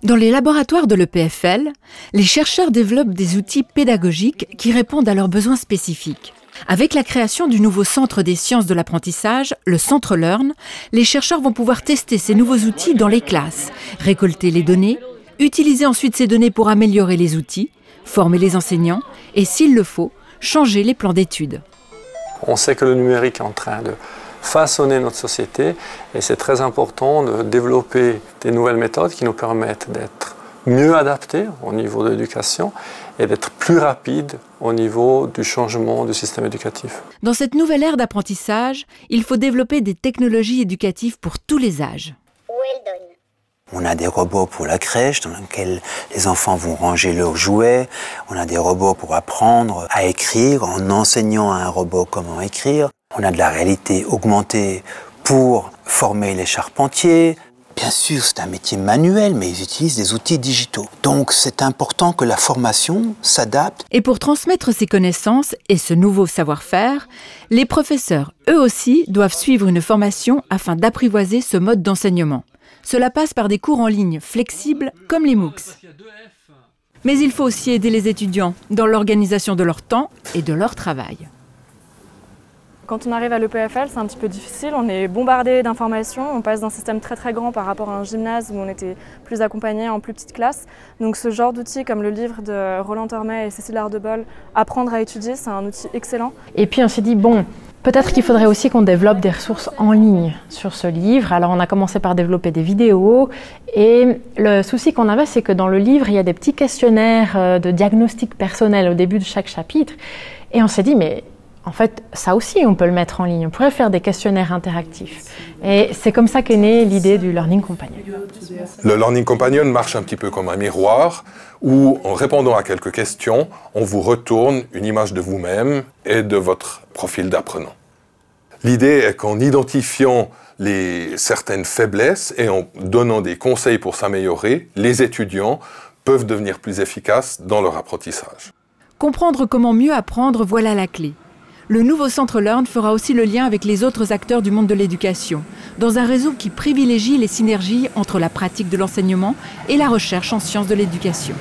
Dans les laboratoires de l'EPFL, les chercheurs développent des outils pédagogiques qui répondent à leurs besoins spécifiques. Avec la création du nouveau centre des sciences de l'apprentissage, le Centre Learn, les chercheurs vont pouvoir tester ces nouveaux outils dans les classes, récolter les données, utiliser ensuite ces données pour améliorer les outils, former les enseignants et, s'il le faut, changer les plans d'études. On sait que le numérique est en train de façonner notre société et c'est très important de développer des nouvelles méthodes qui nous permettent d'être mieux adaptés au niveau de l'éducation et d'être plus rapides au niveau du changement du système éducatif. Dans cette nouvelle ère d'apprentissage, il faut développer des technologies éducatives pour tous les âges. On a des robots pour la crèche dans lesquels les enfants vont ranger leurs jouets. On a des robots pour apprendre à écrire en enseignant à un robot comment écrire. On a de la réalité augmentée pour former les charpentiers. Bien sûr, c'est un métier manuel, mais ils utilisent des outils digitaux. Donc, c'est important que la formation s'adapte. Et pour transmettre ces connaissances et ce nouveau savoir-faire, les professeurs, eux aussi, doivent suivre une formation afin d'apprivoiser ce mode d'enseignement. Cela passe par des cours en ligne flexibles comme les MOOCs. Mais il faut aussi aider les étudiants dans l'organisation de leur temps et de leur travail. Quand on arrive à l'EPFL, c'est un petit peu difficile, on est bombardé d'informations, on passe d'un système très grand par rapport à un gymnase où on était plus accompagné en plus petite classe. Donc ce genre d'outils comme le livre de Roland Tormet et Cécile Ardebol, Apprendre à étudier, c'est un outil excellent. Et puis on s'est dit, bon, peut-être qu'il faudrait aussi qu'on développe des ressources en ligne sur ce livre. Alors on a commencé par développer des vidéos et le souci qu'on avait, c'est que dans le livre, il y a des petits questionnaires de diagnostic personnel au début de chaque chapitre. Et on s'est dit, mais en fait, ça aussi, on peut le mettre en ligne. On pourrait faire des questionnaires interactifs. Et c'est comme ça qu'est née l'idée du Learning Companion. Le Learning Companion marche un petit peu comme un miroir où, en répondant à quelques questions, on vous retourne une image de vous-même et de votre profil d'apprenant. L'idée est qu'en identifiant certaines faiblesses et en donnant des conseils pour s'améliorer, les étudiants peuvent devenir plus efficaces dans leur apprentissage. Comprendre comment mieux apprendre, voilà la clé. Le nouveau Centre Learn fera aussi le lien avec les autres acteurs du monde de l'éducation, dans un réseau qui privilégie les synergies entre la pratique de l'enseignement et la recherche en sciences de l'éducation.